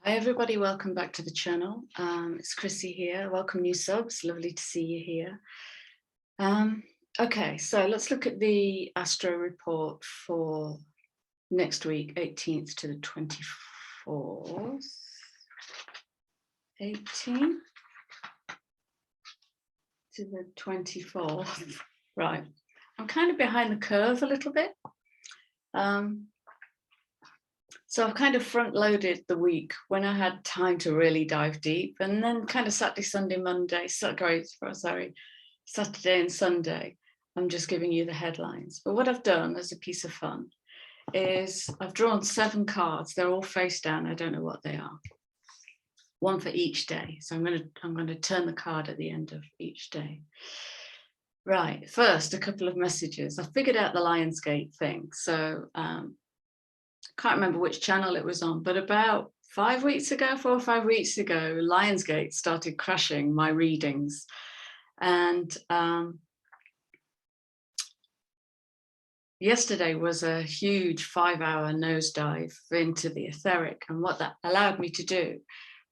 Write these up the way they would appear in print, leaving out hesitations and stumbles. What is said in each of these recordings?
Hi everybody, welcome back to the channel. It's Chrissy here. Welcome new subs, lovely to see you here. Okay, so let's look at the Astro report for next week, 18th to the 24th. 18th to the 24th. Right, I'm kind of behind the curve a little bit. So I've kind of front loaded the week when I had time to really dive deep, and then kind of Saturday, Sunday, Monday, Saturday and Sunday, I'm just giving you the headlines. But what I've done as a piece of fun is I've drawn 7 cards. They're all face down. I don't know what they are. One for each day. So I'm going to turn the card at the end of each day. Right. First, a couple of messages. I figured out the Lionsgate thing. So can't remember which channel it was on, but about 4 or 5 weeks ago, Lionsgate started crashing my readings. And yesterday was a huge 5-hour nosedive into the etheric. And what that allowed me to do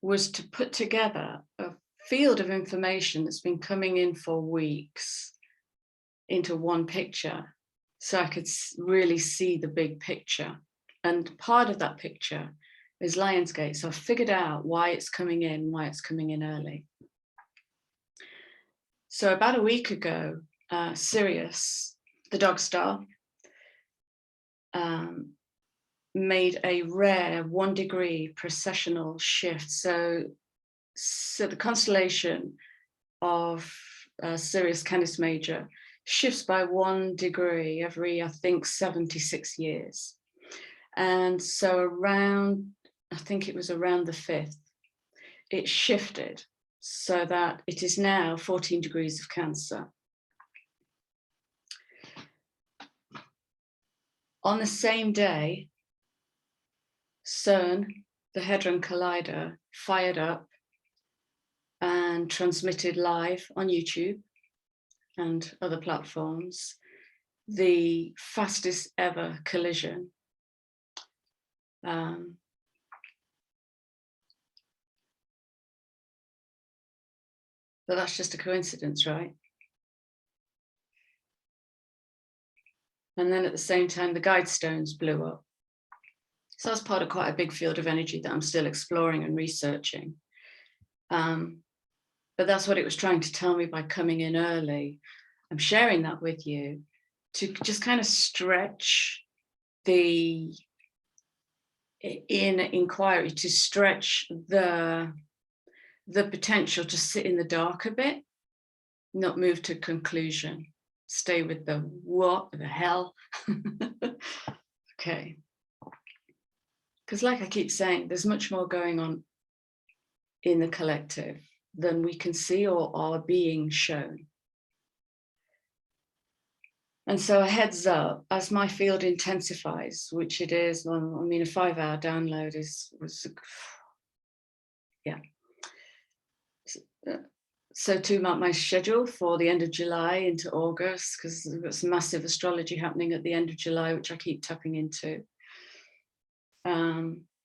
was to put together a field of information that's been coming in for weeks into one picture, so I could really see the big picture. And part of that picture is Lionsgate. So I figured out why it's coming in early. So about a week ago, Sirius, the dog star, made a rare 1 degree precessional shift. So the constellation of Sirius Canis Major shifts by 1 degree every, I think, 76 years. And so around, I think it was around the 5th, it shifted so that it is now 14 degrees of Cancer. On the same day, CERN, the Hadron Collider, fired up and transmitted live on YouTube and other platforms the fastest ever collision. But that's just a coincidence, right? And then at the same time, the guide stones blew up. So that's part of quite a big field of energy that I'm still exploring and researching. But that's what it was trying to tell me by coming in early. I'm sharing that with you to just kind of stretch the inner inquiry, to stretch the potential to sit in the dark a bit, not move to conclusion, stay with the what the hell. Okay, because like I keep saying, there's much more going on in the collective than we can see or are being shown. And so a heads up, as my field intensifies, which it is, I mean, a 5-hour download yeah. So to mark my schedule for the end of July into August, because we've got some massive astrology happening at the end of July, which I keep tapping into.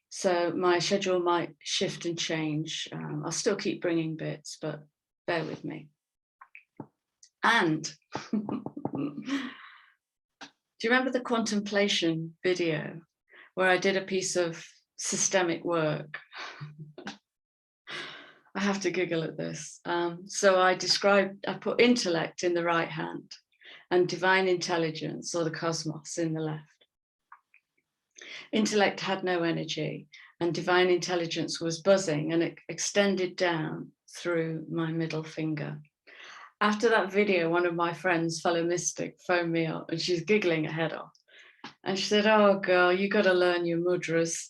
So my schedule might shift and change. I'll still keep bringing bits, but bear with me. And do you remember the contemplation video where I did a piece of systemic work? I have to giggle at this. So I put intellect in the right hand and divine intelligence, or the cosmos, in the left. Intellect had no energy and divine intelligence was buzzing, and it extended down through my middle finger. After that video, one of my friends, fellow mystic, phoned me up and she's giggling her head off. And she said, "Oh girl, you got to learn your mudras."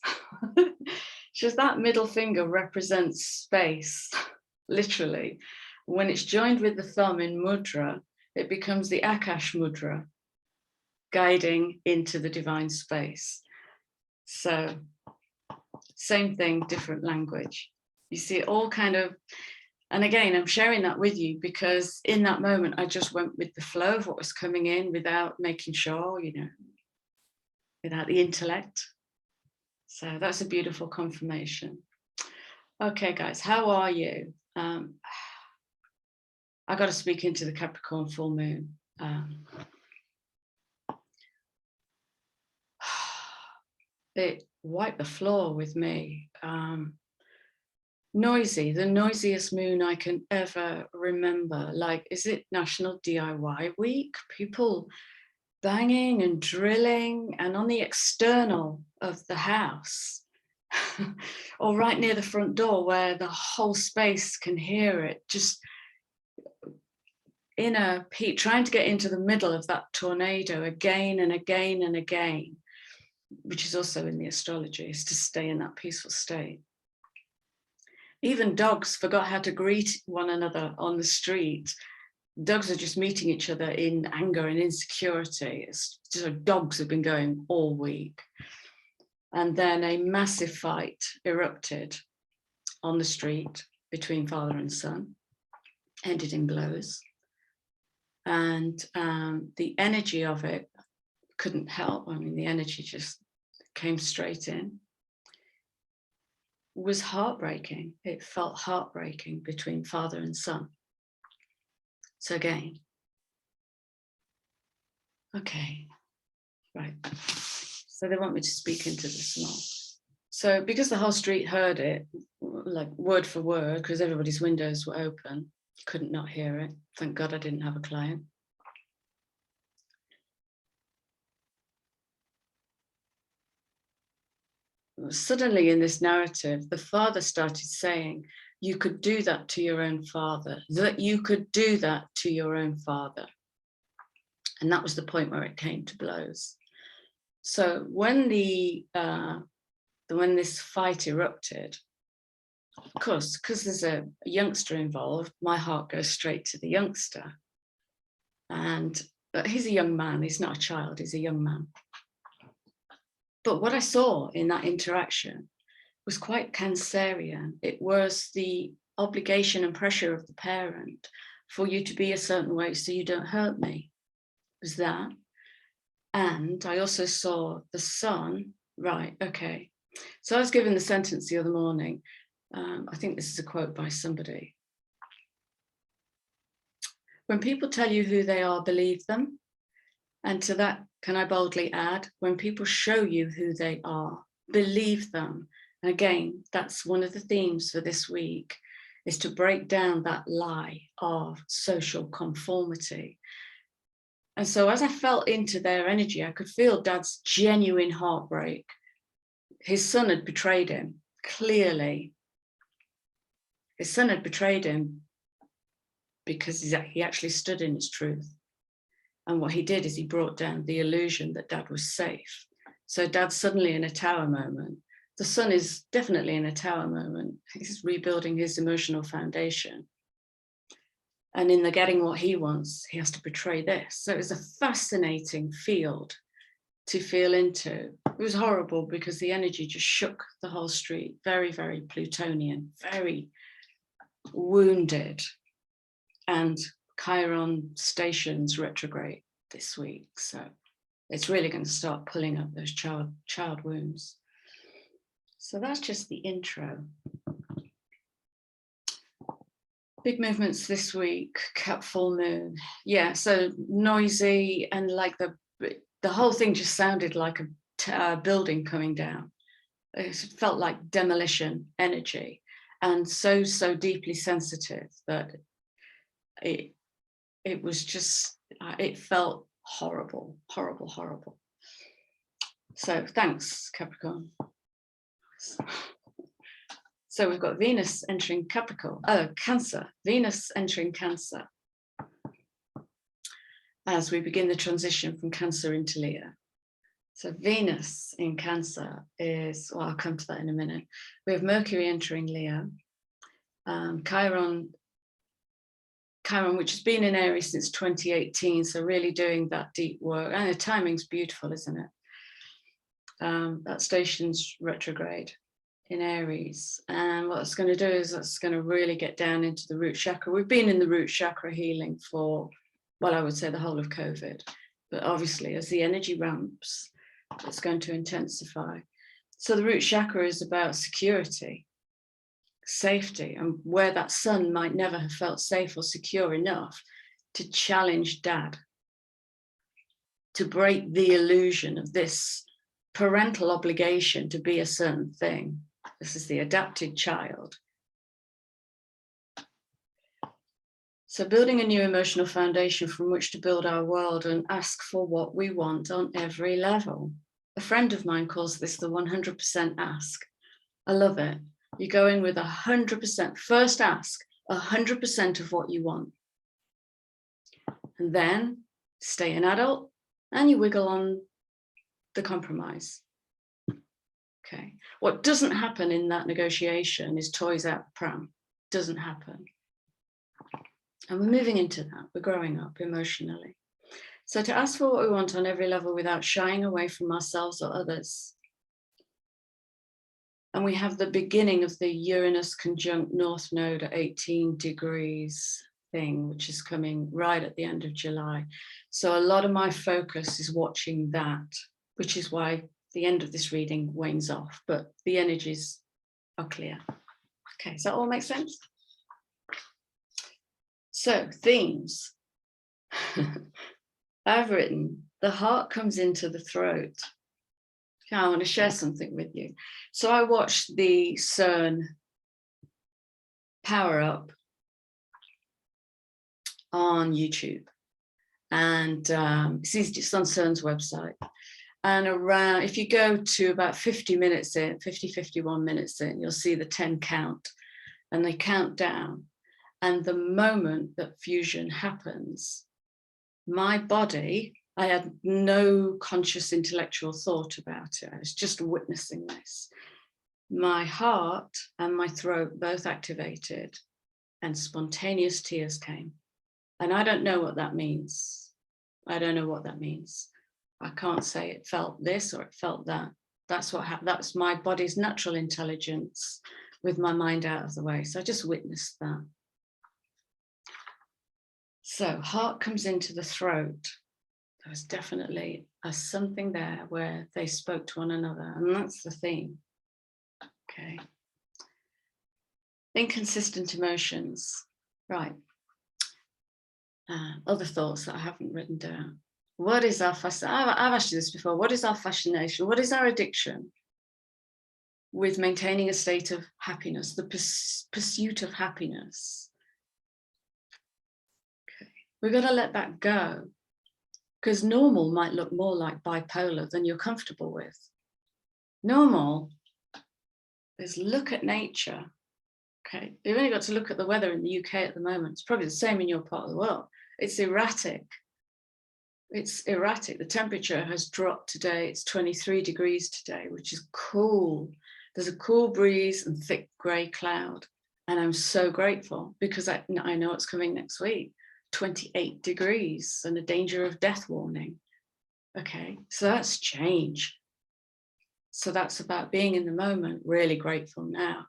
She says that middle finger represents space, literally. When it's joined with the thumb in mudra, it becomes the Akash mudra, guiding into the divine space. So same thing, different language. You see it all kind of, and again, I'm sharing that with you because in that moment, I just went with the flow of what was coming in without making sure, without the intellect. So that's a beautiful confirmation. Okay, guys, how are you? I got to speak into the Capricorn full moon. It wiped the floor with me. Noisy, the noisiest moon I can ever remember. Like, is it National DIY Week? People banging and drilling, and on the external of the house, or right near the front door where the whole space can hear it, just in a peak, trying to get into the middle of that tornado again and again and again, which is also in the astrology, is to stay in that peaceful state. Even dogs forgot how to greet one another on the street. Dogs are just meeting each other in anger and insecurity. It's just, dogs have been going all week. And then a massive fight erupted on the street between father and son, ended in blows. And the energy of it couldn't help. I mean, the energy just came straight in. It was heartbreaking. It felt heartbreaking between father and son. So again, okay, right. So they want me to speak into this more. So because the whole street heard it, like word for word, because everybody's windows were open, couldn't not hear it. Thank God I didn't have a client. Suddenly in this narrative, the father started saying, you could do that to your own father, that you could do that to your own father. And that was the point where it came to blows. So when when this fight erupted, of course, because there's a youngster involved, my heart goes straight to the youngster. And he's a young man, he's not a child, he's a young man. But what I saw in that interaction was quite Cancerian. It was the obligation and pressure of the parent for you to be a certain way so you don't hurt me. It was that. And I also saw the son, right, okay. So I was given the sentence the other morning. I think this is a quote by somebody. When people tell you who they are, believe them. And to that, can I boldly add, when people show you who they are, believe them. And again, that's one of the themes for this week, is to break down that lie of social conformity. And so as I felt into their energy, I could feel Dad's genuine heartbreak. His son had betrayed him, clearly. His son had betrayed him because he actually stood in his truth. And what he did is he brought down the illusion that Dad was safe. So Dad's suddenly in a tower moment. The son is definitely in a tower moment. He's rebuilding his emotional foundation. And in the getting what he wants, he has to betray this. So it's a fascinating field to feel into. It was horrible because the energy just shook the whole street. Very, very Plutonian, very wounded. And Chiron stations retrograde this week, so it's really going to start pulling up those child wounds. So that's just the intro. Big movements this week, Cap full moon. Yeah, so noisy, and like the whole thing just sounded like a building coming down. It felt like demolition energy, and so deeply sensitive that it was just, it felt horrible, horrible, horrible. So thanks, Capricorn. So we've got Venus entering Capricorn, Cancer, Venus entering Cancer as we begin the transition from Cancer into Leo. So Venus in Cancer is, well, I'll come to that in a minute. We have Mercury entering Leo, Chiron, which has been in Aries since 2018, so really doing that deep work. And the timing's beautiful, isn't it? That station's retrograde in Aries. And what it's going to do is that's going to really get down into the root chakra. We've been in the root chakra healing for, well, I would say the whole of COVID. But obviously, as the energy ramps, it's going to intensify. So the root chakra is about security. safety, and where that son might never have felt safe or secure enough to challenge dad, to break the illusion of this parental obligation to be a certain thing. This is the adapted child. So building a new emotional foundation from which to build our world and ask for what we want on every level. A friend of mine calls this the 100% ask. I love it. You go in with 100%, first ask 100% of what you want. And then stay an adult and you wiggle on the compromise. Okay. What doesn't happen in that negotiation is toys out the pram. Doesn't happen. And we're moving into that. We're growing up emotionally. So to ask for what we want on every level without shying away from ourselves or others. And we have the beginning of the Uranus conjunct North Node at 18 degrees thing, which is coming right at the end of July. So a lot of my focus is watching that, which is why the end of this reading wanes off, but the energies are clear. Okay, does that all make sense? So themes. I've written, the heart comes into the throat. Okay, I want to share something with you. So I watched the CERN Power Up on YouTube, and it's just on CERN's website. And around, if you go to about 50 minutes in, 51 minutes in, you'll see the 10 count, and they count down. And the moment that fusion happens, my body, I had no conscious intellectual thought about it. I was just witnessing this. My heart and my throat both activated and spontaneous tears came. And I don't know what that means. I don't know what that means. I can't say it felt this or it felt that. That's what happened. That's my body's natural intelligence with my mind out of the way. So I just witnessed that. So heart comes into the throat. There was definitely something there where they spoke to one another, and that's the theme. Okay. Inconsistent emotions. Right. Other thoughts that I haven't written down. What is our fascination? I've asked you this before. What is our fascination? What is our addiction with maintaining a state of happiness, the pursuit of happiness? Okay. We've got to let that go, because normal might look more like bipolar than you're comfortable with. Normal is look at nature. Okay, you've only got to look at the weather in the UK at the moment. It's probably the same in your part of the world. It's erratic. It's erratic. The temperature has dropped today. It's 23 degrees today, which is cool. There's a cool breeze and thick grey cloud. And I'm so grateful because I know what's coming next week. 28 degrees and a danger of death warning. Okay, so that's change. So that's about being in the moment, really grateful now.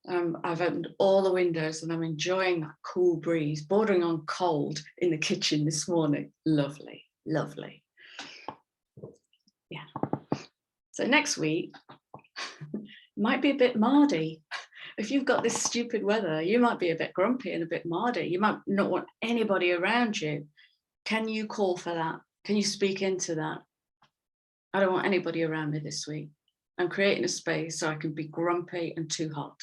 I've opened all the windows and I'm enjoying that cool breeze, bordering on cold in the kitchen this morning. Lovely, lovely. Yeah. So next week might be a bit mardy. If you've got this stupid weather, you might be a bit grumpy and a bit mardy. You might not want anybody around you. Can you call for that? Can you speak into that? I don't want anybody around me this week. I'm creating a space so I can be grumpy and too hot.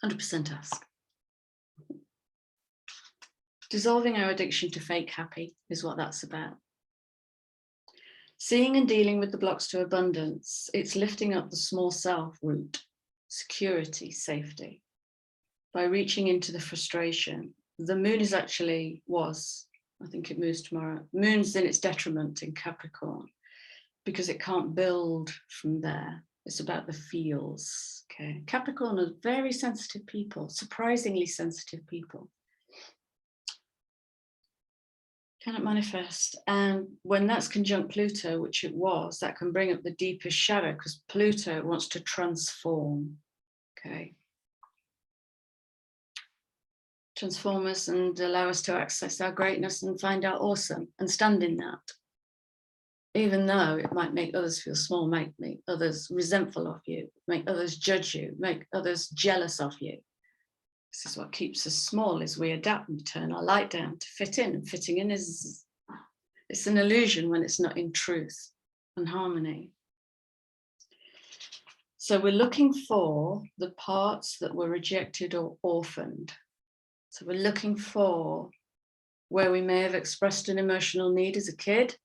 100% ask. Dissolving our addiction to fake happy is what that's about. Seeing and dealing with the blocks to abundance, it's lifting up the small self root, security, safety, by reaching into the frustration. The moon is actually, I think it moves tomorrow, moon's in its detriment in Capricorn, because it can't build from there. It's about the feels. Okay, Capricorn are very sensitive people, surprisingly sensitive people. Can it manifest? And when that's conjunct Pluto, which it was, that can bring up the deepest shadow, because Pluto wants to transform. Okay. Transform us and allow us to access our greatness and find our awesome and stand in that. even though it might make others feel small, make others resentful of you, make others judge you, make others jealous of you. This is what keeps us small, is we adapt and turn our light down to fit in, and fitting in it's an illusion when it's not in truth and harmony. So we're looking for the parts that were rejected or orphaned. So we're looking for where we may have expressed an emotional need as a kid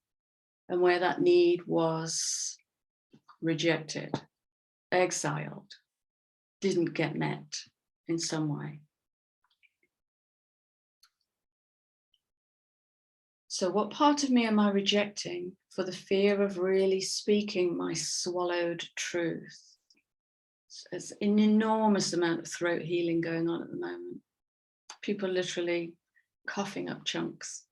and where that need was rejected, exiled, didn't get met in some way. So what part of me am I rejecting for the fear of really speaking my swallowed truth? There's an enormous amount of throat healing going on at the moment. People literally coughing up chunks.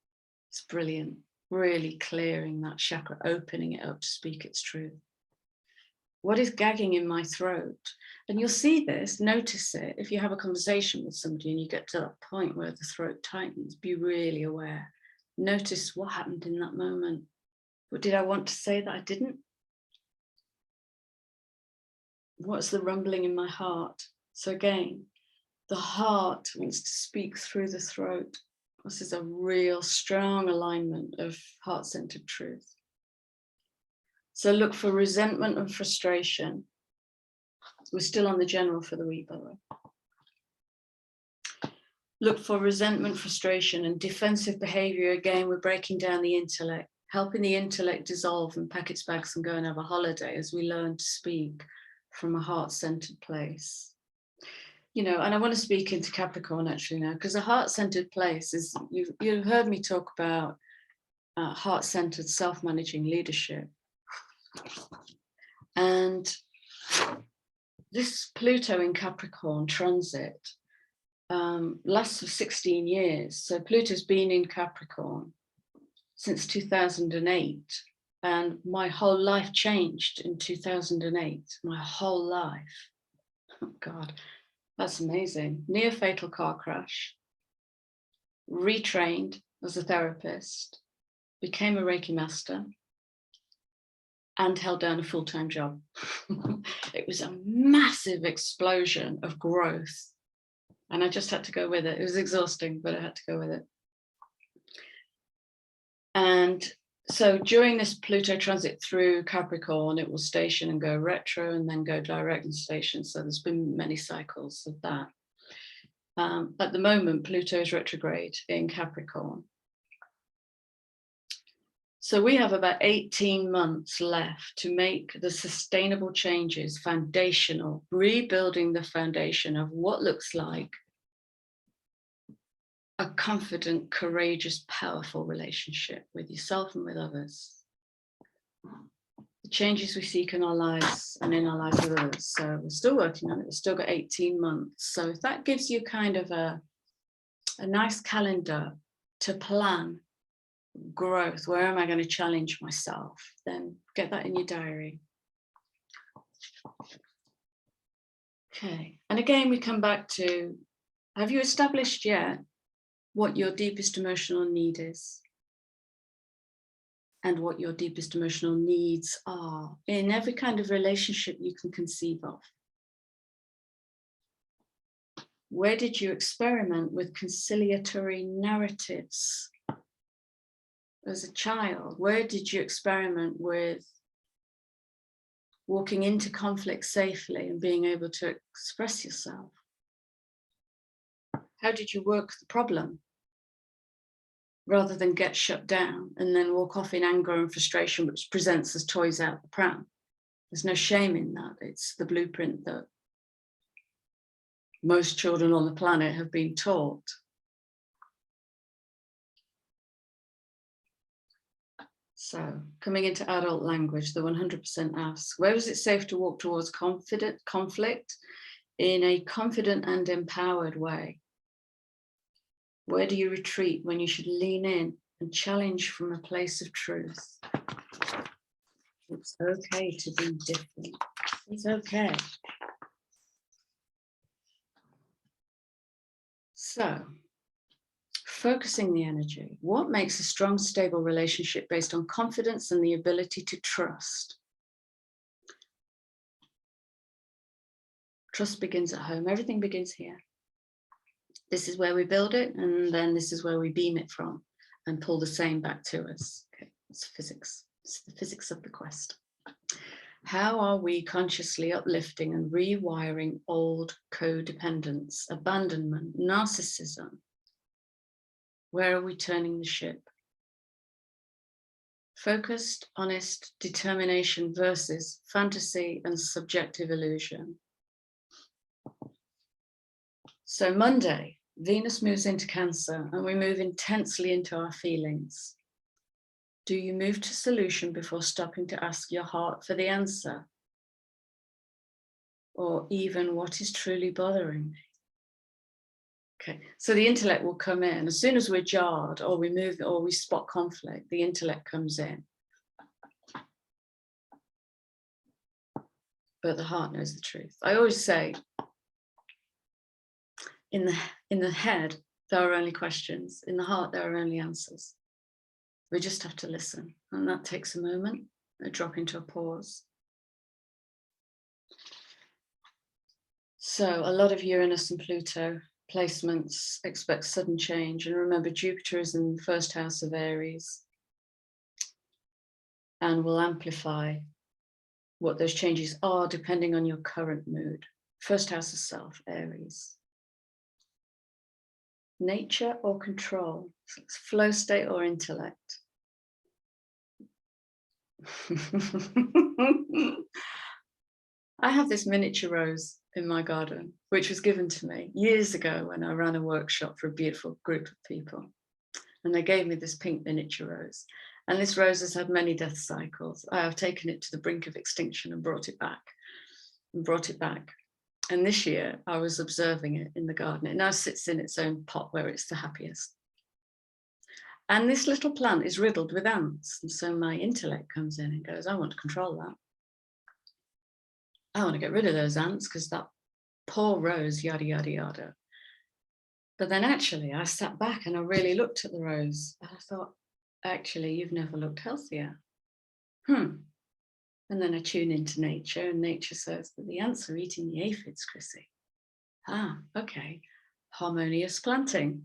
It's brilliant. Really clearing that chakra, opening it up to speak its truth. What is gagging in my throat? And you'll see this, notice it. If you have a conversation with somebody and you get to that point where the throat tightens, be really aware. Notice what happened in that moment. What did I want to say that I didn't? What's the rumbling in my heart? So again, the heart wants to speak through the throat. This is a real strong alignment of heart-centered truth. So look for resentment and frustration. We're still on the general for the week, by the way. Look for resentment, frustration, and defensive behavior. Again, we're breaking down the intellect, helping the intellect dissolve and pack its bags and go and have a holiday as we learn to speak from a heart-centered place. You know, and I want to speak into Capricorn actually now, because a heart-centered place is, you've heard me talk about heart-centered self-managing leadership. And this Pluto in Capricorn transit lasts for 16 years. So Pluto's been in Capricorn since 2008. And my whole life changed in 2008, my whole life. Oh God, that's amazing. Near fatal car crash, retrained as a therapist, became a Reiki master, and held down a full-time job. It was a massive explosion of growth. And I just had to go with it. It was exhausting, but I had to go with it. And so during this Pluto transit through Capricorn, it will station and go retro and then go direct and station. So there's been many cycles of that. At the moment, Pluto is retrograde in Capricorn. So we have about 18 months left to make the sustainable changes, foundational, rebuilding the foundation of what looks like a confident, courageous, powerful relationship with yourself and with others. The changes we seek in our lives and in our lives with others. So we're still working on it. We've still got 18 months. So if that gives you kind of a nice calendar to plan growth, where am I going to challenge myself, then get that in your diary. Okay, and again we come back to, have you established yet what your deepest emotional need is and what your deepest emotional needs are in every kind of relationship you can conceive of? Where did you experiment with conciliatory narratives as a child? Where did you experiment with walking into conflict safely and being able to express yourself? How did you work the problem rather than get shut down and then walk off in anger and frustration, which presents as toys out the pram? There's no shame in that. It's the blueprint that most children on the planet have been taught. So coming into adult language, the 100% asks, where is it safe to walk towards conflict in a confident and empowered way? Where do you retreat when you should lean in and challenge from a place of truth? It's okay to be different. It's okay. So, focusing the energy. What makes a strong, stable relationship based on confidence and the ability to trust? Trust begins at home. Everything begins here. This is where we build it, and then this is where we beam it from and pull the same back to us. Okay, it's physics. It's the physics of the quest. How are we consciously uplifting and rewiring old codependence, abandonment, narcissism? Where are we turning the ship? Focused, honest determination versus fantasy and subjective illusion. So Monday, Venus moves into Cancer and we move intensely into our feelings. Do you move to solution before stopping to ask your heart for the answer? Or even what is truly bothering me? Okay, so the intellect will come in. As soon as we're jarred or we move or we spot conflict, the intellect comes in. But the heart knows the truth. I always say, in the head, there are only questions. In the heart, there are only answers. We just have to listen. And that takes a moment, a drop into a pause. So a lot of Uranus and Pluto placements expect sudden change. And remember, Jupiter is in the first house of Aries and will amplify what those changes are depending on your current mood. First house of self, Aries. Nature or control, so it's flow state or intellect. I have this miniature rose in my garden, which was given to me years ago when I ran a workshop for a beautiful group of people. And they gave me this pink miniature rose. And this rose has had many death cycles. I have taken it to the brink of extinction and brought it back. And this year I was observing it in the garden. It now sits in its own pot where it's the happiest. And this little plant is riddled with ants. And so my intellect comes in and goes, I want to control that. I want to get rid of those ants because that poor rose, yada, yada, yada. But then actually I sat back and I really looked at the rose and I thought, actually, you've never looked healthier. And then I tune into nature and nature says that the ants are eating the aphids, Chrissy. Okay, harmonious planting.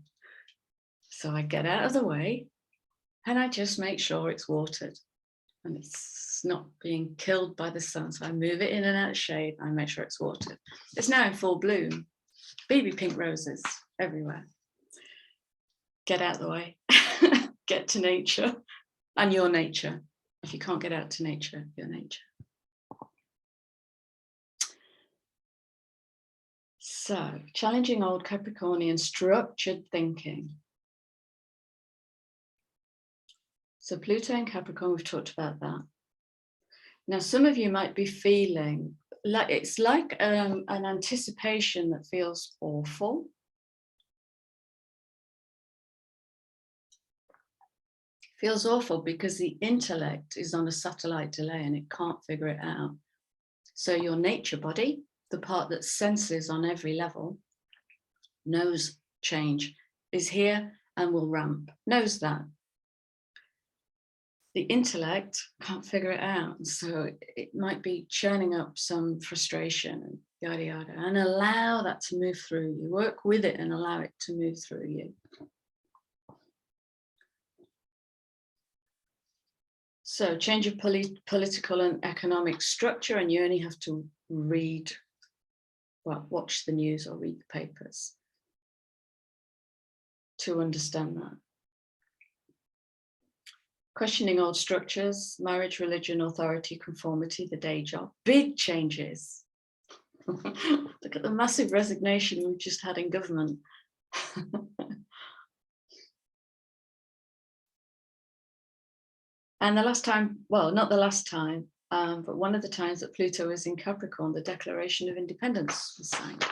So I get out of the way and I just make sure it's watered and it's not being killed by the sun. So I move it in and out of shade. I make sure it's watered. It's now in full bloom. Baby pink roses everywhere. Get out of the way. Get to nature and your nature. If you can't get out to nature, your nature. So, challenging old Capricornian structured thinking. So Pluto and Capricorn, we've talked about that. Now, some of you might be feeling like it's like an anticipation that feels awful. Feels awful because the intellect is on a satellite delay and it can't figure it out. So your nature body, the part that senses on every level, knows change, is here and will ramp, knows that. The intellect can't figure it out. So it might be churning up some frustration and yada, yada, and allow that to move through you. Work with it and allow it to move through you. So change of political and economic structure, and you only have to read, well, watch the news or read the papers to understand that. Questioning old structures, marriage, religion, authority, conformity, the day job, big changes. Look at the massive resignation we've just had in government. And the last time, well, not the last time, but one of the times that Pluto was in Capricorn, the Declaration of Independence was signed.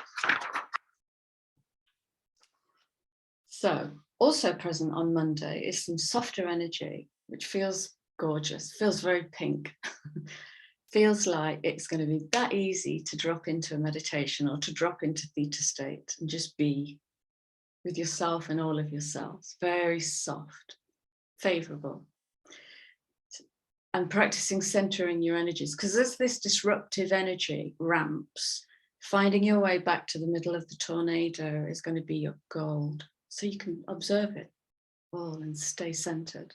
So also present on Monday is some softer energy, which feels gorgeous, feels very pink. Feels like it's going to be that easy to drop into a meditation or to drop into theta state and just be. with yourself and all of yourselves. Very soft, favorable. And practicing centering your energies, because as this disruptive energy ramps, finding your way back to the middle of the tornado is going to be your gold. So you can observe it all and stay centered.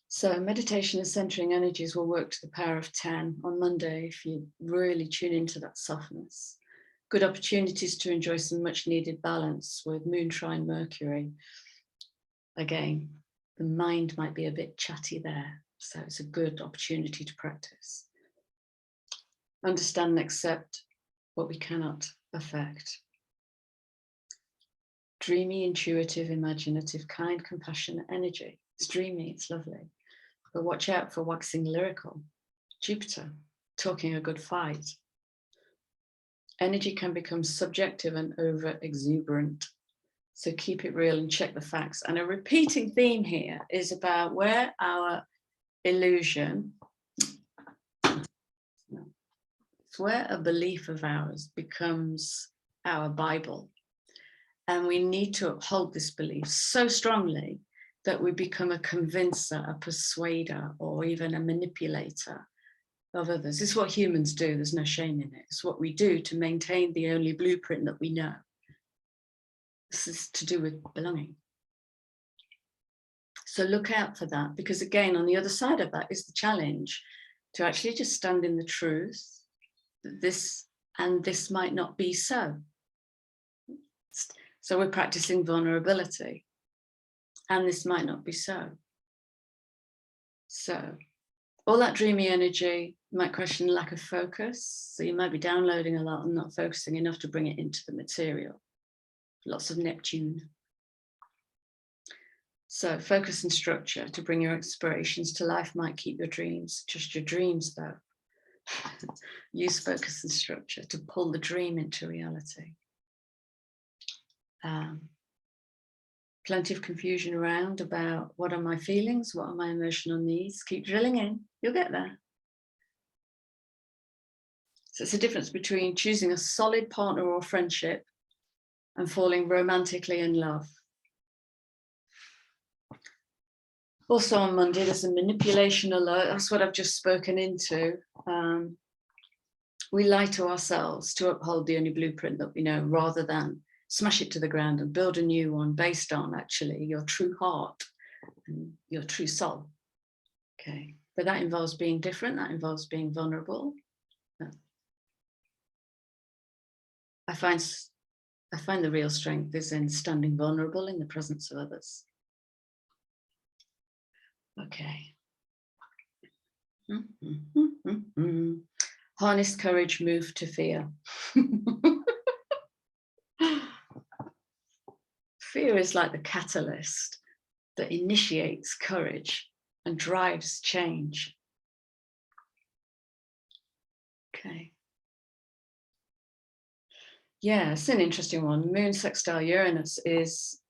So meditation and centering energies will work to the power of 10 on Monday if you really tune into that softness. Good opportunities to enjoy some much needed balance with Moon trine Mercury. Again, the mind might be a bit chatty there, so it's a good opportunity to practice. Understand and accept what we cannot affect. Dreamy, intuitive, imaginative, kind, compassionate energy. It's dreamy, it's lovely. But watch out for waxing lyrical. Jupiter, talking a good fight. Energy can become subjective and over exuberant. So keep it real and check the facts. And a repeating theme here is about where our illusion, it's where a belief of ours becomes our Bible. And we need to uphold this belief so strongly that we become a convincer, a persuader, or even a manipulator of others. This is what humans do. There's no shame in it. It's what we do to maintain the only blueprint that we know. This is to do with belonging. So look out for that, because again, on the other side of that is the challenge to actually just stand in the truth that this might not be so. So we're practicing vulnerability, and this might not be so. So all that dreamy energy might question lack of focus. So you might be downloading a lot and not focusing enough to bring it into the material. Lots of Neptune. So focus and structure to bring your aspirations to life might keep your dreams, just your dreams though. Use focus and structure to pull the dream into reality. Plenty of confusion around about what are my feelings, what are my emotional needs. Keep drilling in, you'll get there. So it's a difference between choosing a solid partner or friendship and falling romantically in love. Also on Monday, there's a manipulation alert. That's what I've just spoken into. We lie to ourselves to uphold the only blueprint that we know, rather than smash it to the ground and build a new one based on actually your true heart and your true soul. Okay, but that involves being different. That involves being vulnerable. I find the real strength is in standing vulnerable in the presence of others. Okay. Harness courage, move to fear. Fear is like the catalyst that initiates courage and drives change. Okay. Yeah, it's an interesting one. Moon sextile Uranus is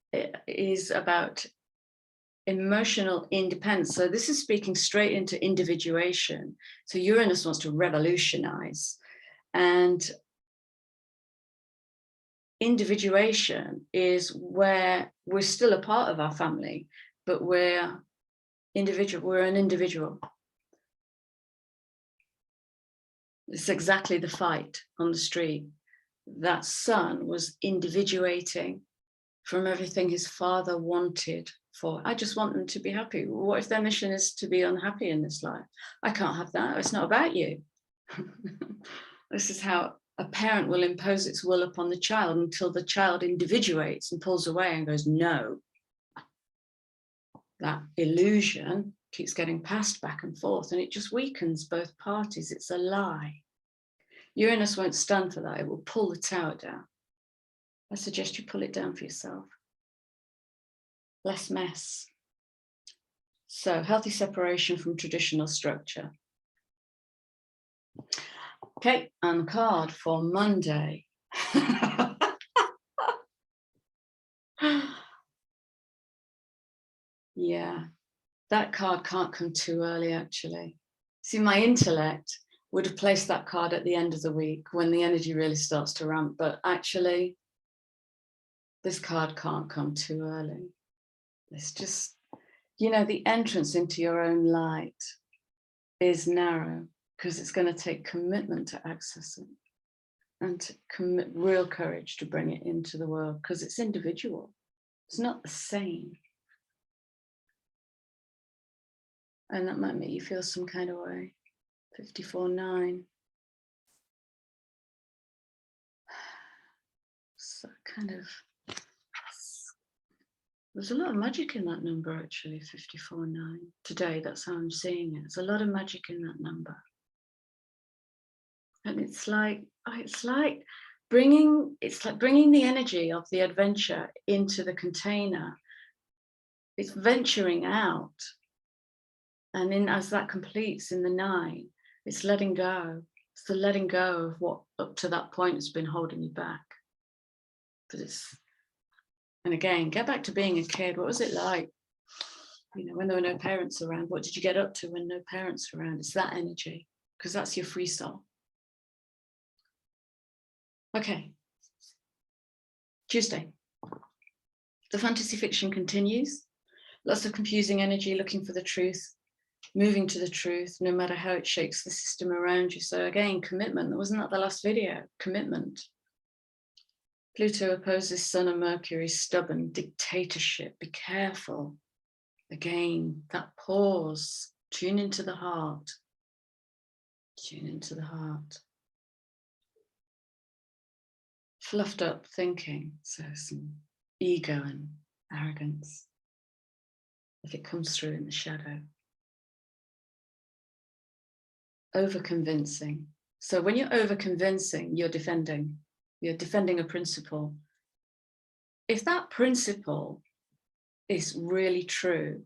about emotional independence. So this is speaking straight into individuation. So Uranus wants to revolutionize, and individuation is where we're still a part of our family, but we're an individual. It's exactly the fight on the street. That son was individuating from everything his father wanted for. I just want them to be happy. What if their mission is to be unhappy in this life? I can't have that. It's not about you. This is how a parent will impose its will upon the child until the child individuates and pulls away and goes, no. That illusion keeps getting passed back and forth, and it just weakens both parties. It's a lie. Uranus won't stand for that. It will pull the tower down. I suggest you pull it down for yourself. Less mess. So healthy separation from traditional structure. Okay, and the card for Monday. Yeah, that card can't come too early, actually. See, my intellect would have placed that card at the end of the week when the energy really starts to ramp, but actually This card can't come too early. It's just, you know, the entrance into your own light is narrow because it's going to take commitment to access it and to commit real courage to bring it into the world because it's individual. It's not the same. And that might make you feel some kind of way. 54-9. So kind of, there's a lot of magic in that number actually, 54-9. Today, that's how I'm seeing it. There's a lot of magic in that number. And it's like bringing the energy of the adventure into the container. It's venturing out. And then as that completes in the 9, it's letting go. It's the letting go of what up to that point has been holding you back. But and again, get back to being a kid. What was it like? You know, when there were no parents around, what did you get up to when no parents were around? It's that energy, because that's your free soul. Okay. Tuesday. The fantasy fiction continues. Lots of confusing energy, looking for the truth, moving to the truth, no matter how it shakes the system around you. So again, commitment. Wasn't that the last video? Commitment. Pluto opposes Sun and Mercury, stubborn, dictatorship. Be careful. Again, that pause. Tune into the heart. Tune into the heart. Fluffed up thinking. So some ego and arrogance. If it comes through in the shadow. Over-convincing. So when you're over-convincing, you're defending. You're defending a principle. If that principle is really true,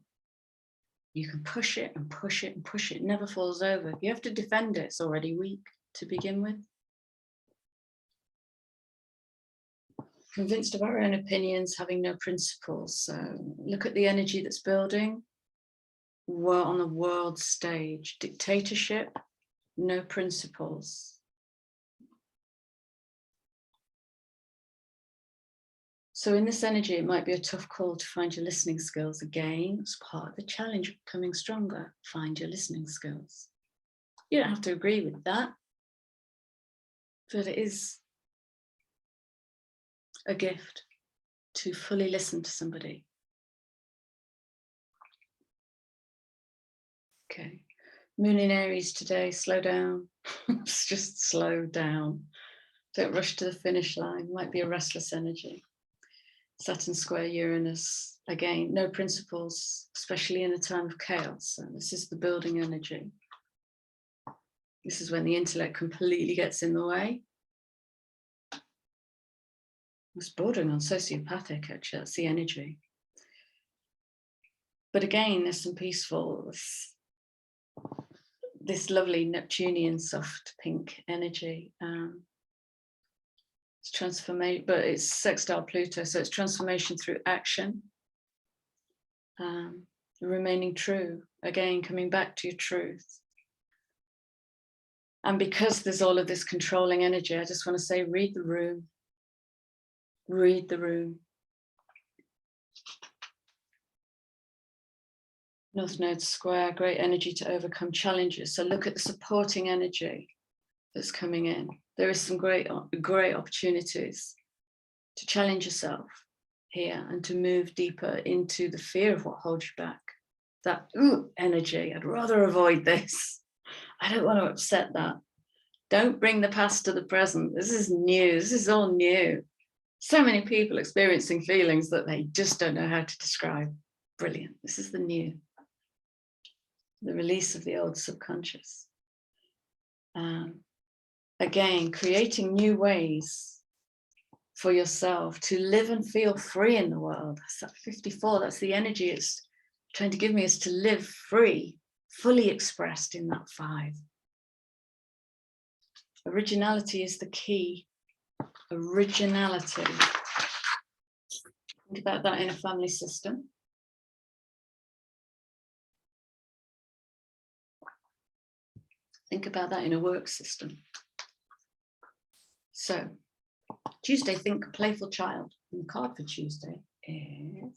you can push it and push it and push it. It never falls over. If you have to defend it, it's already weak to begin with. Convinced of our own opinions, having no principles. So look at the energy that's building. We're on the world stage. Dictatorship, no principles. So in this energy, it might be a tough call to find your listening skills. Again, it's part of the challenge of becoming stronger. Find your listening skills. You don't have to agree with that, but it is a gift to fully listen to somebody. Okay, Moon in Aries today, slow down. Just slow down. Don't rush to the finish line. Might be a restless energy. Saturn square Uranus, again, no principles, especially in a time of chaos. And this is the building energy. This is when the intellect completely gets in the way. It's bordering on sociopathic, actually, that's the energy. But again, there's some peaceful, this lovely Neptunian soft pink energy. It's transformation, but it's sextile Pluto, so it's transformation through action. Remaining true, again, coming back to your truth. And because there's all of this controlling energy, I just want to say, read the room. Read the room. North Node square, great energy to overcome challenges. So look at the supporting energy that's coming in. There is some great opportunities to challenge yourself here and to move deeper into the fear of what holds you back. That energy, I'd rather avoid this. I don't want to upset that. Don't bring the past to the present. This is new. This is all new. So many people experiencing feelings that they just don't know how to describe. Brilliant. This is the new. The release of the old subconscious. Again, creating new ways for yourself to live and feel free in the world. That's at 54, that's the energy it's trying to give me, is to live free, fully expressed in that 5. Originality is the key. Originality. Think about that in a family system. Think about that in a work system. So, Tuesday, think playful child. And the card for Tuesday is,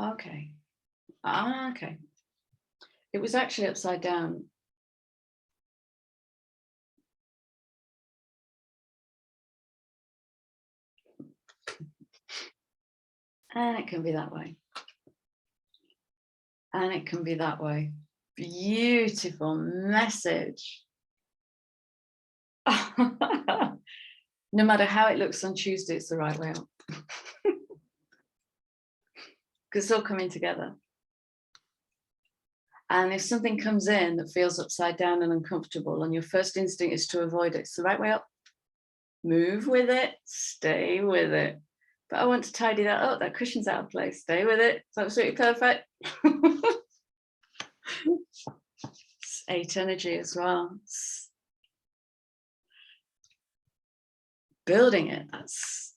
okay. Okay. It was actually upside down. And it can be that way. And it can be that way. Beautiful message. No matter how it looks on Tuesday, it's the right way up. Because it's all coming together. And if something comes in that feels upside down and uncomfortable, and your first instinct is to avoid it, it's the right way up. Move with it, stay with it. But I want to tidy that up. That cushion's out of place. Stay with it. It's absolutely perfect. It's 8 energy as well. It's building it. That's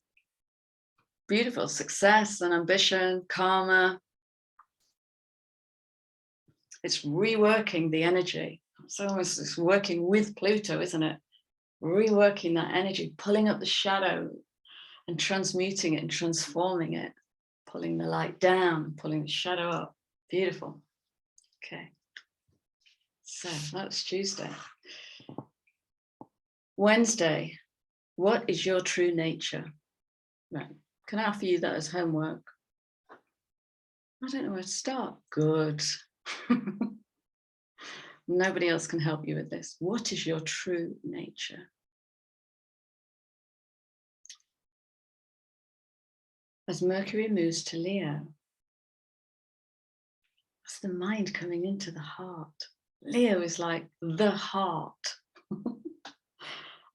beautiful. Success and ambition, karma. It's reworking the energy. It's almost it's working with Pluto, isn't it? Reworking that energy, pulling up the shadow and transmuting it and transforming it, pulling the light down, pulling the shadow up. Beautiful. Okay. So that's Tuesday. Wednesday, what is your true nature? Right. Can I offer you that as homework? I don't know where to start. Good. Nobody else can help you with this. What is your true nature? As Mercury moves to Leo, that's the mind coming into the heart. Leo is like the heart.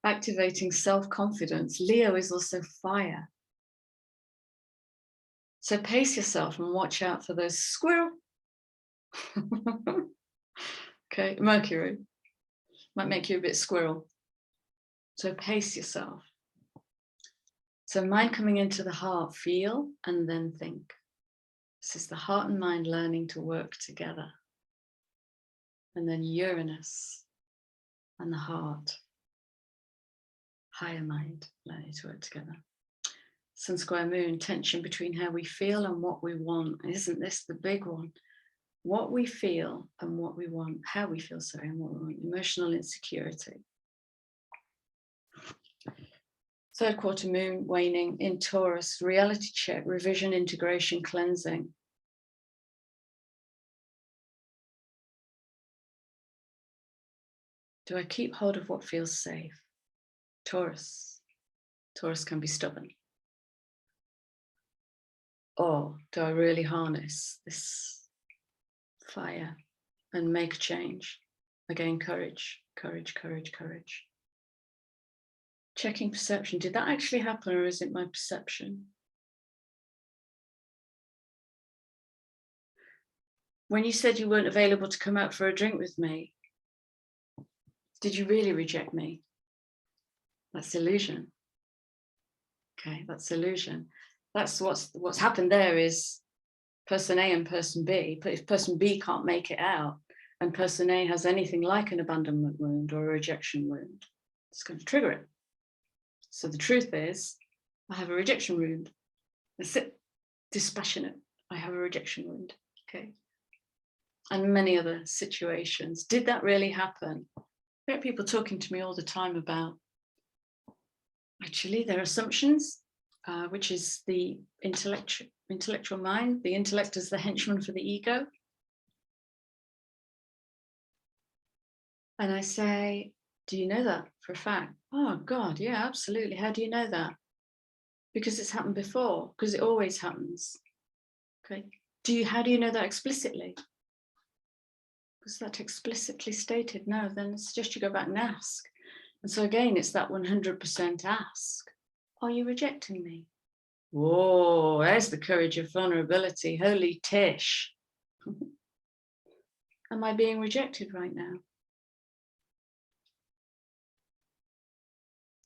Activating self-confidence. Leo is also fire. So pace yourself and watch out for those squirrel. Okay, Mercury might make you a bit squirrel. So pace yourself. So mind coming into the heart, feel and then think. This is the heart and mind learning to work together. And then Uranus and the heart, higher mind learning to work together. Sun square moon, tension between how we feel and what we want. Isn't this the big one? What we feel and what we want, how we feel, sorry, and what we want. Emotional insecurity. Third quarter moon waning in Taurus, reality check, revision, integration, cleansing. Do I keep hold of what feels safe? Taurus. Taurus can be stubborn. Or do I really harness this fire and make a change? Again, courage, courage, courage, courage. Checking perception. Did that actually happen or is it my perception? When you said you weren't available to come out for a drink with me, did you really reject me? That's illusion. Okay, that's illusion. That's what's happened there is person A and person B. But if person B can't make it out and person A has anything like an abandonment wound or a rejection wound, it's going to trigger it. So the truth is, I have a rejection wound. That's it. Dispassionate. I have a rejection wound. Okay. And many other situations. Did that really happen? I get people talking to me all the time about actually their assumptions, which is the intellectual mind. The intellect is the henchman for the ego. And I say, do you know that for a fact? Oh God, yeah, absolutely. How do you know that? Because it's happened before, because it always happens. Okay. How do you know that explicitly? Was that explicitly stated? No, then I suggest you go back and ask. And so again, it's that 100% ask. Are you rejecting me? Whoa, there's the courage of vulnerability. Holy Tish. Am I being rejected right now?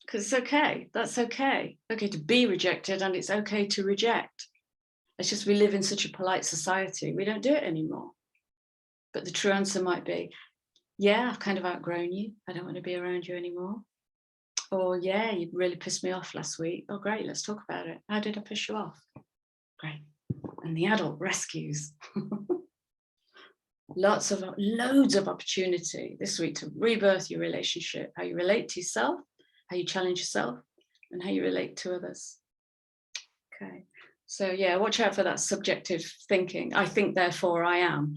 Because it's okay. That's okay. Okay to be rejected and it's okay to reject. It's just we live in such a polite society. We don't do it anymore. But the true answer might be, yeah, I've kind of outgrown you. I don't want to be around you anymore. Or, yeah, you really pissed me off last week. Oh, great, let's talk about it. How did I piss you off? Great. And the adult rescues. Loads of opportunity this week to rebirth your relationship, how you relate to yourself, how you challenge yourself, and how you relate to others. Okay, so yeah, watch out for that subjective thinking. I think, therefore I am.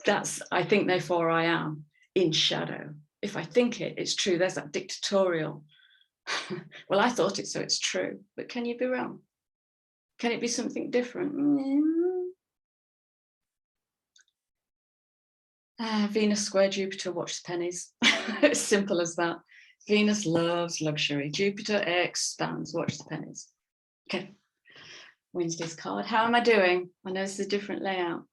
That's I think, therefore I am in shadow. If I think it, it's true. There's that dictatorial. Well, I thought it, so it's true. But can you be wrong? Can it be something different? Venus square Jupiter, watch the pennies. It's simple as that. Venus loves luxury. Jupiter expands, watch the pennies. Okay. Wednesday's card. How am I doing? I know it's a different layout.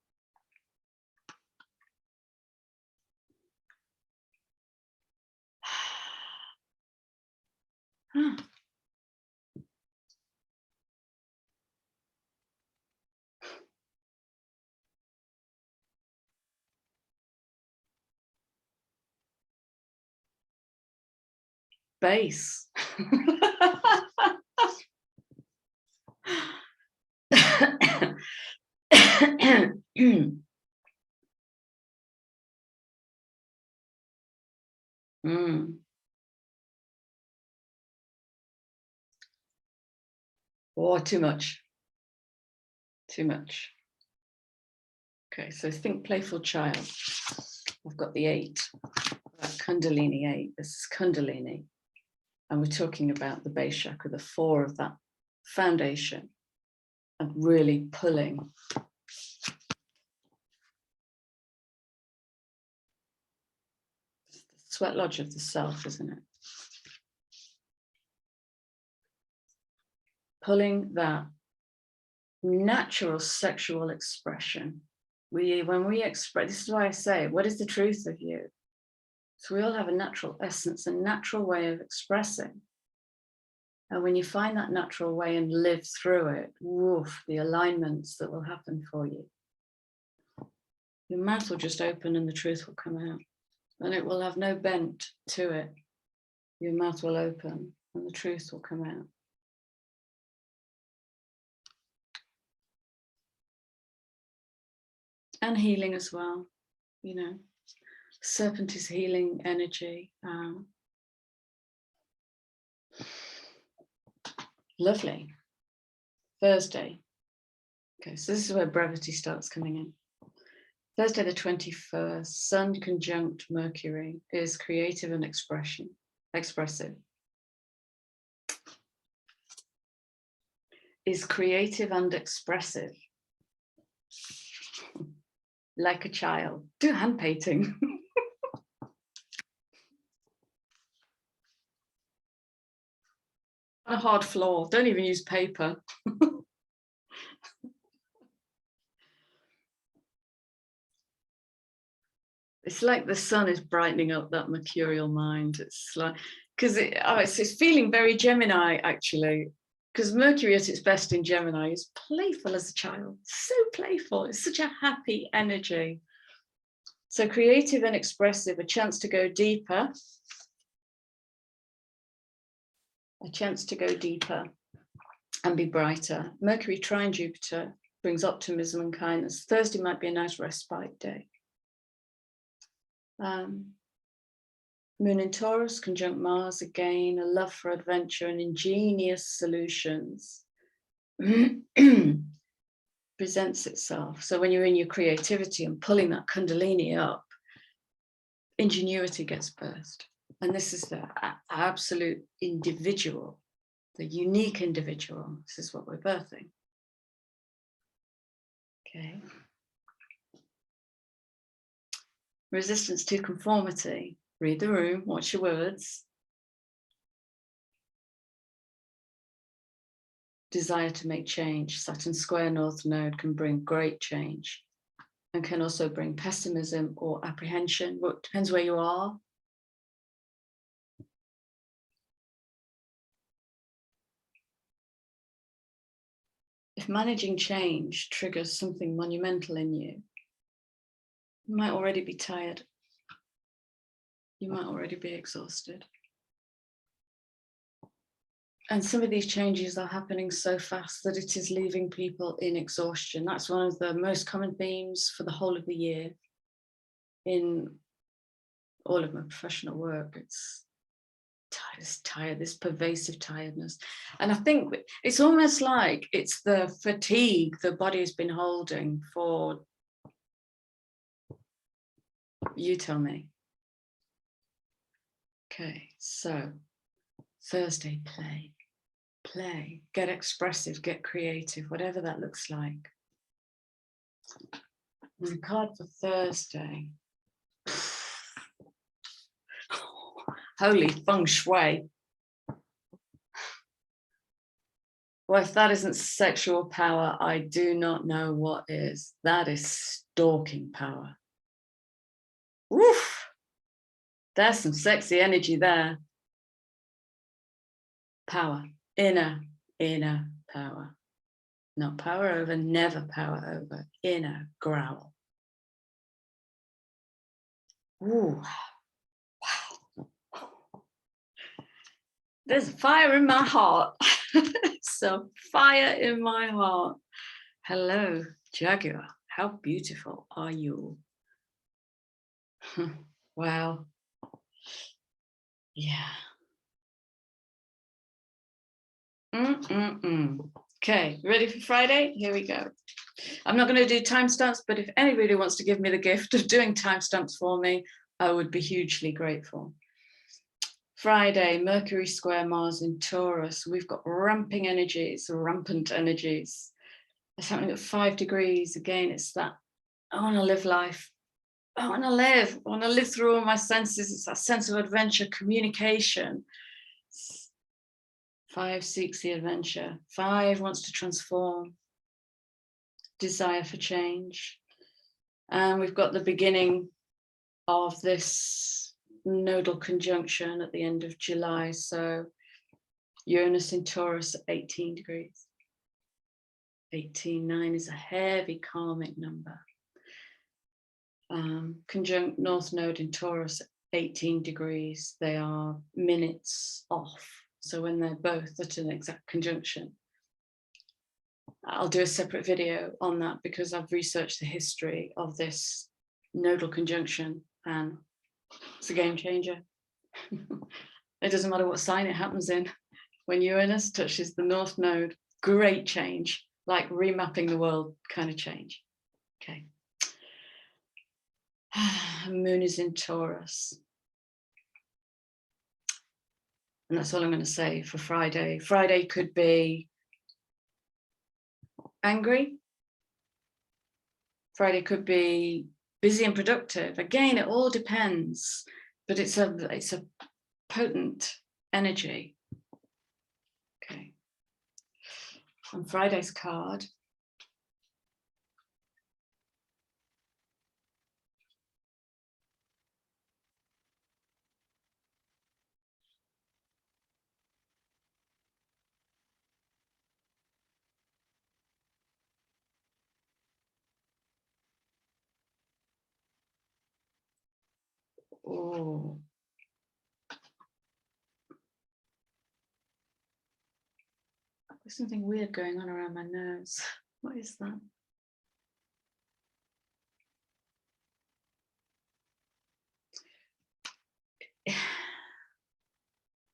Base. Oh, too much. Too much. Okay, so think playful child. I've got the 8, Kundalini 8. This is Kundalini. And we're talking about the base chakra, the 4 of that foundation, and really pulling. It's the sweat lodge of the self, isn't it? Pulling that natural sexual expression. When we express, this is why I say, what is the truth of you? So we all have a natural essence, a natural way of expressing. And when you find that natural way and live through it, woof, the alignments that will happen for you. Your mouth will just open and the truth will come out. And it will have no bent to it. Your mouth will open and the truth will come out. And healing as well, you know. Serpent is healing energy. Lovely. Thursday. Okay, so this is where brevity starts coming in. Thursday the 21st, Sun conjunct Mercury is creative and expressive. Is creative and expressive. Like a child. Do hand painting. On a hard floor. Don't even use paper. It's like the sun is brightening up that mercurial mind. It's like, because it's feeling very Gemini, actually. Because Mercury at its best in Gemini is playful as a child. So playful. It's such a happy energy. So creative and expressive, a chance to go deeper. A chance to go deeper and be brighter. Mercury trine Jupiter brings optimism and kindness. Thursday might be a nice respite day. Moon in Taurus, conjunct Mars, again, a love for adventure and ingenious solutions presents itself. So when you're in your creativity and pulling that Kundalini up, ingenuity gets birthed. And this is the absolute individual, the unique individual. This is what we're birthing. Okay. Resistance to conformity. Read the room, watch your words. Desire to make change. Saturn square North Node can bring great change and can also bring pessimism or apprehension. Well, it depends where you are. If managing change triggers something monumental in you, you might already be tired. You might already be exhausted. And some of these changes are happening so fast that it is leaving people in exhaustion. That's one of the most common themes for the whole of the year in all of my professional work. It's tired, this pervasive tiredness. And I think it's almost like it's the fatigue the body has been holding for, you tell me. Okay, so Thursday, play, get expressive, get creative, whatever that looks like. And the card for Thursday. Holy feng shui. Well, if that isn't sexual power, I do not know what is. That is stalking power. Woof! There's some sexy energy there. Power, inner power. Not power over, never power over, inner growl. Ooh. Wow. There's fire in my heart. So fire in my heart. Hello, Jaguar. How beautiful are you? Wow. Yeah. Okay, ready for Friday? Here we go. I'm not going to do timestamps, but if anybody wants to give me the gift of doing timestamps for me, I would be hugely grateful. Friday, Mercury square Mars in Taurus. We've got rampant energies. There's something at 5 degrees. Again, it's that I want to live life. I want to live through all my senses. It's that sense of adventure, communication. 5 seeks the adventure. 5 wants to transform. Desire for change. And we've got the beginning of this nodal conjunction at the end of July. So Uranus in Taurus at 18 degrees. 18.9 is a heavy karmic number. Conjunct North Node in Taurus at 18 degrees. They are minutes off. So when they're both at an exact conjunction, I'll do a separate video on that because I've researched the history of this nodal conjunction and it's a game changer. It doesn't matter what sign it happens in. When Uranus touches the North Node, great change, like remapping the world kind of change. Okay. Moon is in Taurus. And that's all I'm going to say for Friday. Friday could be angry. Friday could be busy and productive. Again, it all depends, but it's a potent energy. Okay. On Friday's card, oh, there's something weird going on around my nose. What is that?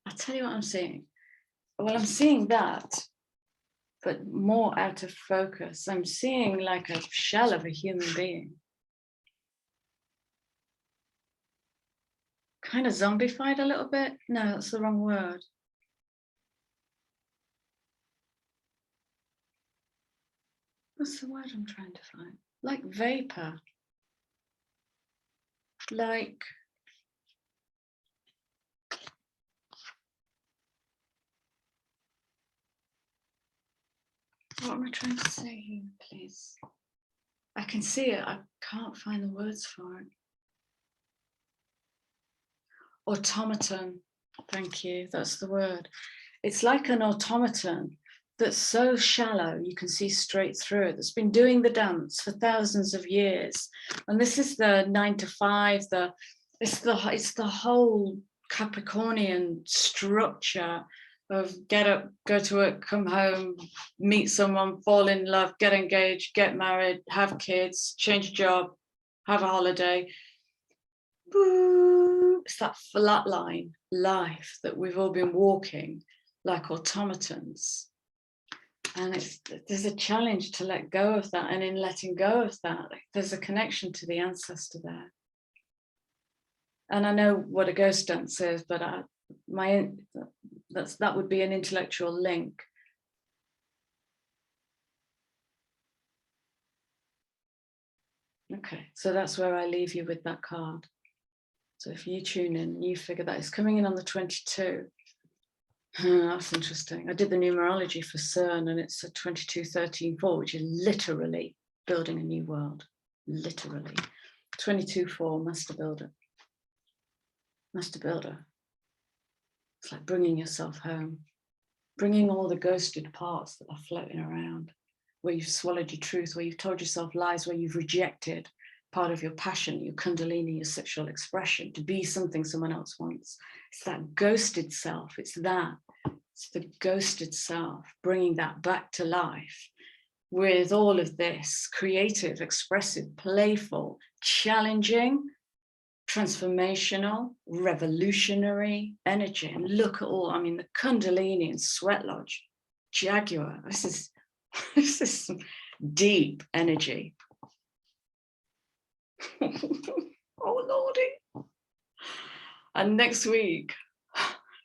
I'll tell you what I'm seeing. Well, I'm seeing that, but more out of focus. I'm seeing like a shell of a human being. Kind of zombified a little bit. No, that's the wrong word. What's the word I'm trying to find? Like vapor. Like what am I trying to say here, please? I can see it. I can't find the words for it. Automaton. Thank you. That's the word. It's like an automaton that's so shallow you can see straight through it. That's been doing the dance for thousands of years. And this is the 9 to 5. It's the whole Capricornian structure of get up, go to work, come home, meet someone, fall in love, get engaged, get married, have kids, change job, have a holiday. It's that flat line life that we've all been walking like automatons. And there's a challenge to let go of that. And in letting go of that, there's a connection to the ancestor there. And I know what a ghost dance is, but that would be an intellectual link. Okay, so that's where I leave you with that card. So if you tune in, you figure that it's coming in on the 22. That's interesting. I did the numerology for CERN and it's a 22-13-4, which is literally building a new world. Literally. 22-4, master builder. Master builder. It's like bringing yourself home, bringing all the ghosted parts that are floating around, where you've swallowed your truth, where you've told yourself lies, where you've rejected part of your passion, your kundalini, your sexual expression, to be something someone else wants. It's that ghosted self. It's the ghosted self, bringing that back to life with all of this creative, expressive, playful, challenging, transformational, revolutionary energy. And look at all, I mean, the kundalini and sweat lodge, jaguar, this is some deep energy. Oh Lordy. And next week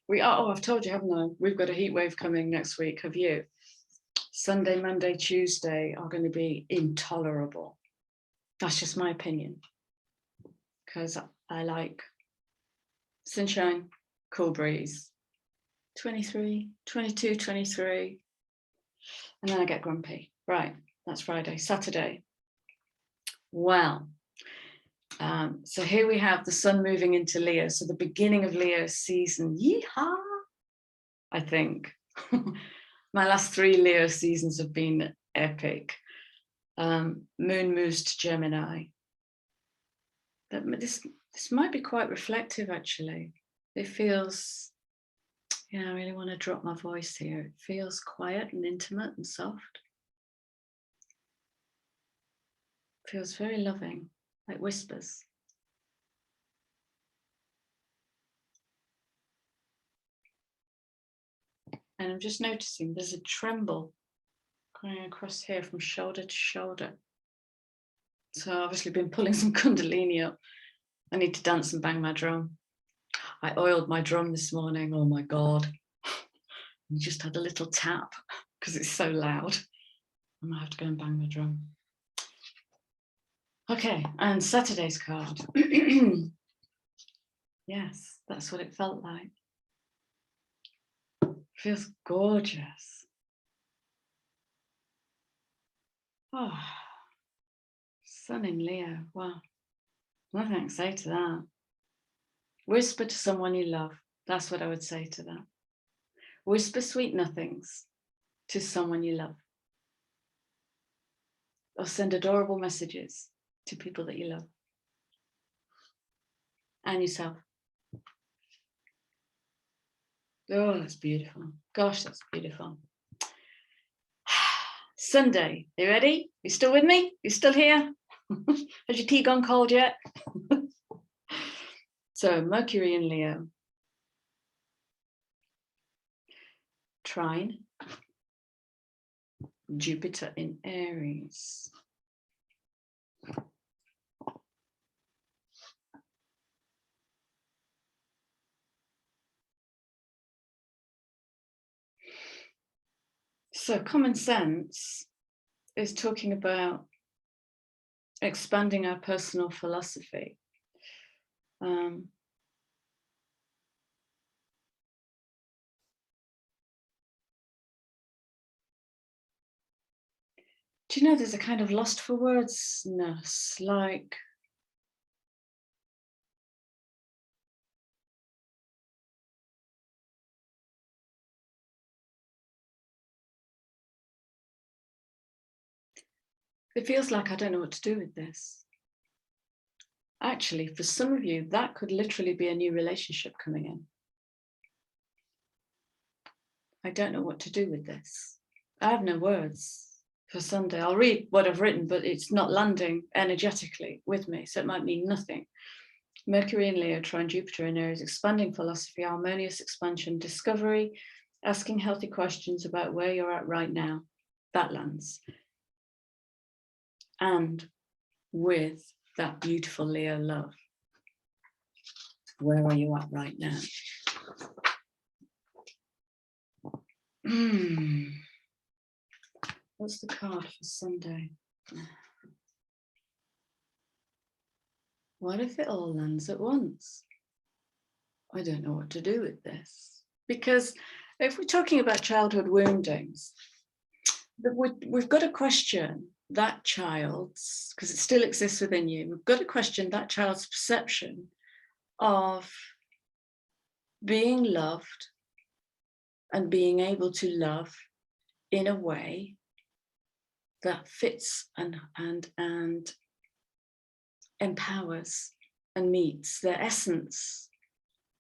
we are, I've told you, haven't I? We've got a heat wave coming next week. Have you? Sunday, Monday, Tuesday are going to be intolerable. That's just my opinion, because I like sunshine, cool breeze. 23, 22, 23, and then I get grumpy. Right, that's Friday. Saturday. Well, so here we have the sun moving into Leo, so the beginning of Leo season. Yeehaw! I think my last 3 Leo seasons have been epic. Moon moves to Gemini. This might be quite reflective, actually. It feels, yeah, I really want to drop my voice here. It feels quiet and intimate and soft. It feels very loving, like whispers. And I'm just noticing there's a tremble going across here from shoulder to shoulder. So I've obviously been pulling some kundalini up. I need to dance and bang my drum. I oiled my drum this morning. Oh my God. I just had a little tap because it's so loud. I might have to go and bang my drum. Okay, and Saturday's card. Yes, that's what it felt like. Feels gorgeous. Oh, sun in Leo. Wow. Nothing to say to that. Whisper to someone you love. That's what I would say to that. Whisper sweet nothings to someone you love. Or send adorable messages to people that you love. And yourself. Oh, that's beautiful. Gosh, that's beautiful. Sunday, you ready? You still with me? You still here? Has your tea gone cold yet? So Mercury in Leo. Trine. Jupiter in Aries. So common sense is talking about expanding our personal philosophy. Do you know there's a kind of lost for wordsness, like it feels like I don't know what to do with this. Actually, for some of you, that could literally be a new relationship coming in. I don't know what to do with this. I have no words for Sunday. I'll read what I've written, but it's not landing energetically with me, so it might mean nothing. Mercury in Leo, trine Jupiter in Aries, expanding philosophy, harmonious expansion, discovery, asking healthy questions about where you're at right now. That lands. And with that beautiful Leo love. Where are you at right now? What's the card for Sunday? What if it all lands at once? I don't know what to do with this. Because if we're talking about childhood woundings, we've got to question that child's, because it still exists within you, we've got to question that child's perception of being loved and being able to love in a way that fits and empowers and meets their essence.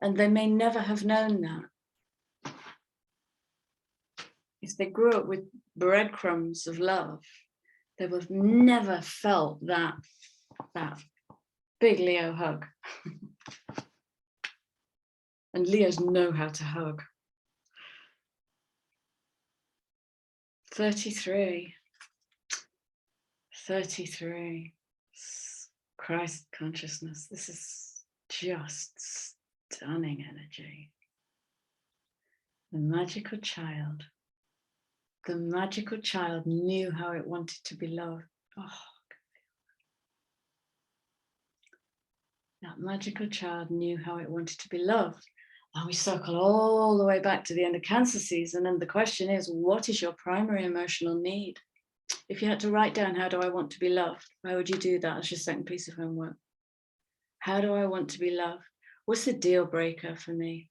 And they may never have known that. If they grew up with breadcrumbs of love, they would have never felt that big Leo hug. And Leos know how to hug. 33. Christ consciousness. This is just stunning energy. The magical child. The magical child knew how it wanted to be loved. Oh, that magical child knew how it wanted to be loved. And we circle all the way back to the end of Cancer season. And the question is, what is your primary emotional need? If you had to write down, how do I want to be loved? How would you do that as your second piece of homework? How do I want to be loved? What's the deal breaker for me?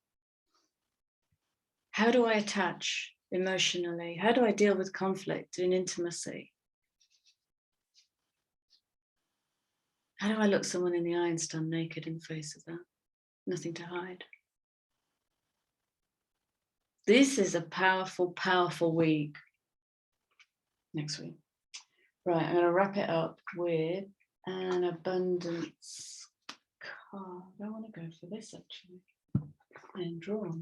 How do I attach emotionally? How do I deal with conflict in intimacy? How do I look someone in the eye and stand naked in the face of that? Nothing to hide. This is a powerful, powerful week. Next week. Right, I'm going to wrap it up with an abundance card. I want to go for this actually. And draw.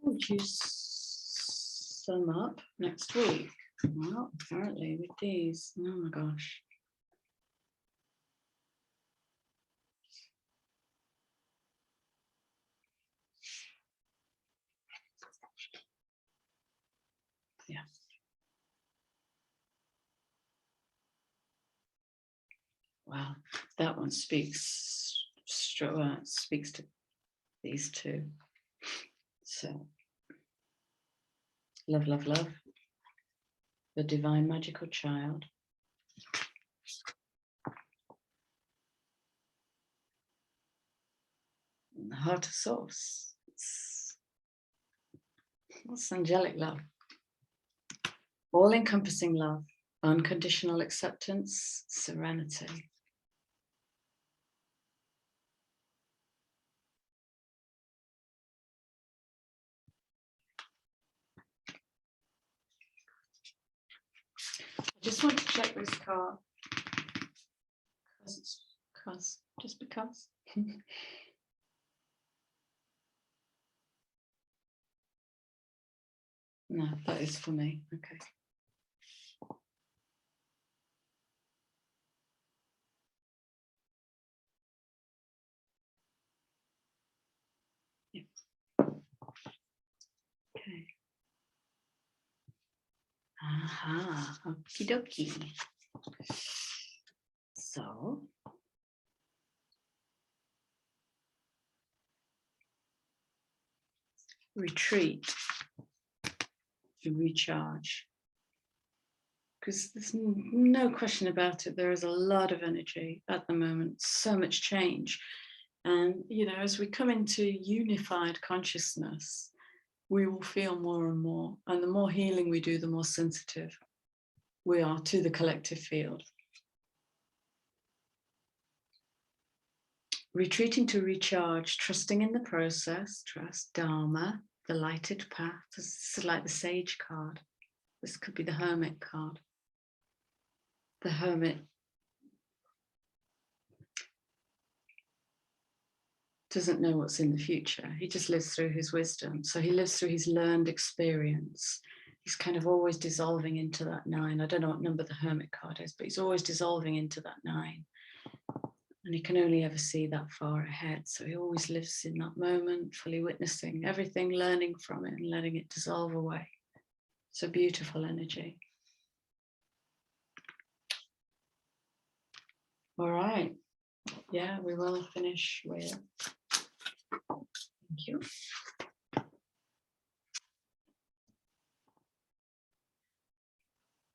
Would you sum up next week? Well, apparently with these, oh my gosh. Yeah. Wow, that one speaks to these two. So, love, love, love. The divine magical child. And the heart of source. It's angelic love. All-encompassing love. Unconditional acceptance. Serenity. I just want to check this card. Just because. No, that is for me. Okay. Yeah. Okay. Aha, okie dokie. So, retreat to recharge. Because there's no question about it, there is a lot of energy at the moment, so much change. And, you know, as we come into unified consciousness, we will feel more and more. And the more healing we do, the more sensitive we are to the collective field. retreating to recharge, trusting in the process, trust, Dharma, the lighted path. This is like the Sage card. This could be the Hermit card. The Hermit doesn't know what's in the future. He just lives through his wisdom. So he lives through his learned experience. He's kind of always dissolving into that 9. I don't know what number the Hermit card is, but he's always dissolving into that 9. And he can only ever see that far ahead. So he always lives in that moment, fully witnessing everything, learning from it and letting it dissolve away. It's a beautiful energy. All right. Yeah, we will finish with, thank you.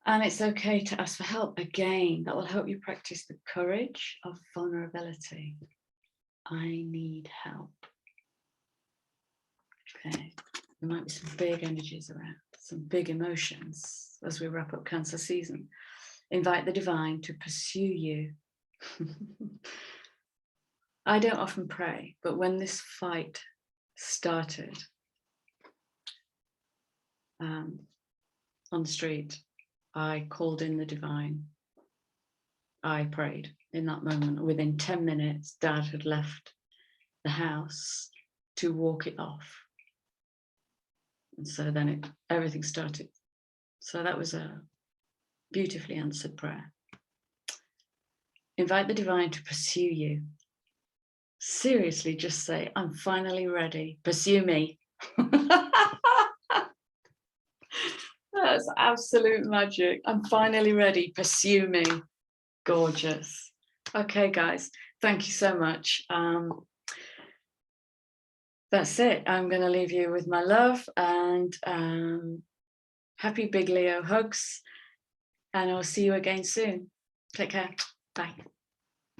And it's okay to ask for help again. That will help you practice the courage of vulnerability. I need help. Okay, there might be some big energies around, some big emotions as we wrap up Cancer season. Invite the divine to pursue you. I don't often pray, but when this fight started on the street, I called in the divine. I prayed in that moment. Within 10 minutes, Dad had left the house to walk it off. And so then everything started. So that was a beautifully answered prayer. Invite the divine to pursue you. Seriously, just say, I'm finally ready. Pursue me. That's absolute magic. I'm finally ready. Pursue me. Gorgeous. Okay, guys, thank you so much. That's it. I'm going to leave you with my love and happy Big Leo hugs. And I'll see you again soon. Take care. Bye.